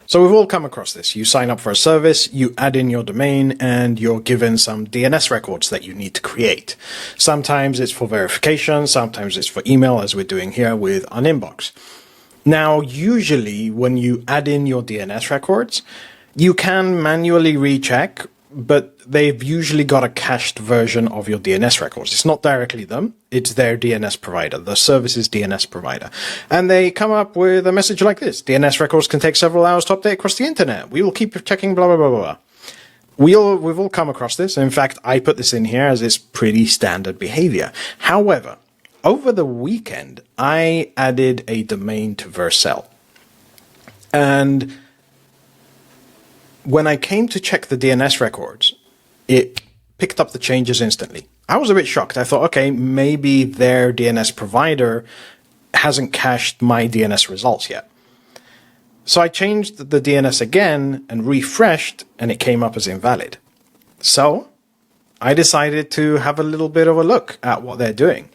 So we've all come across this. You sign up for a service, you add in your domain, and you're given some DNS records that you need to create. Sometimes it's for verification, sometimes it's for email, as we're doing here with an inbox. Now, usually when you add in your DNS records, you can manually recheck, but they've usually got a cached version of your DNS records. It's not directly them, it's their DNS provider, the service's DNS provider. And they come up with a message like this: DNS records can take several hours to update across the internet. We will keep checking blah, blah, blah, blah. We've all come across this. In fact, I put this in here as it's pretty standard behavior. However, over the weekend, I added a domain to Vercel. And when I came to check the DNS records, it picked up the changes instantly. I was a bit shocked. I thought, okay, maybe their DNS provider hasn't cached my DNS results yet. So I changed the DNS again and refreshed, and it came up as invalid. So I decided to have a little bit of a look at what they're doing.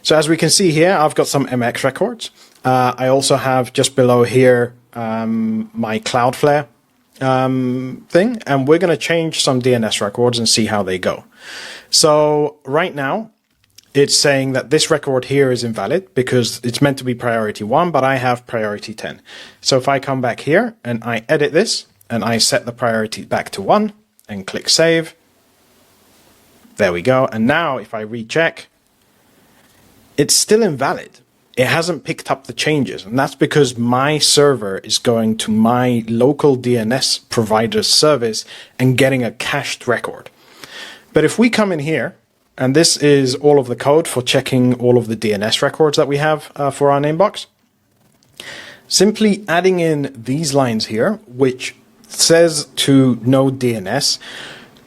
So as we can see here, I've got some MX records. I also have just below here my Cloudflare thing, and we're going to change some DNS records and see how they go. So right now it's saying that this record here is invalid because it's meant to be priority 1, but I have priority 10. So if I come back here and I edit this and I set the priority back to 1 and click save, there we go. And now if I recheck, it's still invalid. It hasn't picked up the changes, and that's because my server is going to my local DNS provider's service and getting a cached record. But if we come in here, and this is all of the code for checking all of the DNS records that we have for our inbox, simply adding in these lines here, which says to NodeDNS,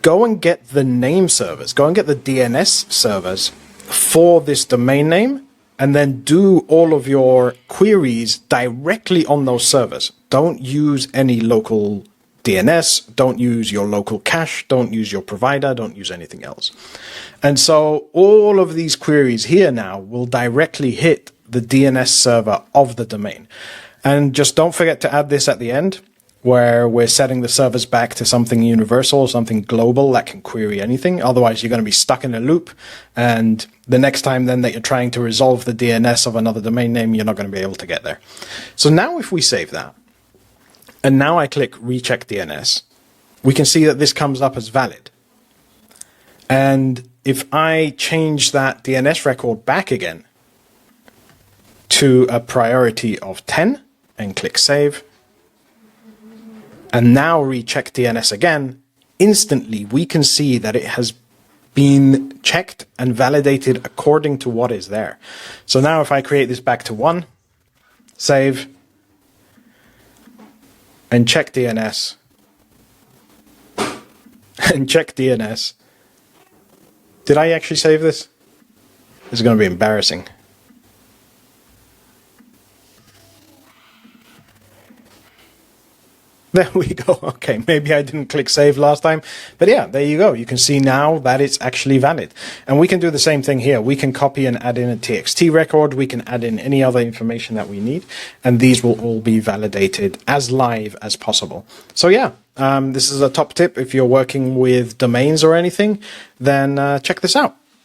go and get the name servers, go and get the DNS servers for this domain name, and then do all of your queries directly on those servers. Don't use any local DNS, don't use your local cache, don't use your provider, don't use anything else. And so all of these queries here now will directly hit the DNS server of the domain. And just don't forget to add this at the end, where we're setting the servers back to something universal, something global that can query anything. Otherwise, you're going to be stuck in a loop. And the next time then that you're trying to resolve the DNS of another domain name, you're not going to be able to get there. So now if we save that, and now I click recheck DNS, we can see that this comes up as valid. And if I change that DNS record back again to a priority of 10 and click save, and now recheck DNS again, instantly we can see that it has been checked and validated according to what is there. So now if I create this back to 1, save, and check DNS, and check DNS. Did I actually save this? This is going to be embarrassing. There we go. Okay, maybe I didn't click save last time. But yeah, there you go. You can see now that it's actually valid. And we can do the same thing here. We can copy and add in a TXT record. We can add in any other information that we need. And these will all be validated as live as possible. So yeah, this is a top tip. If you're working with domains or anything, then check this out.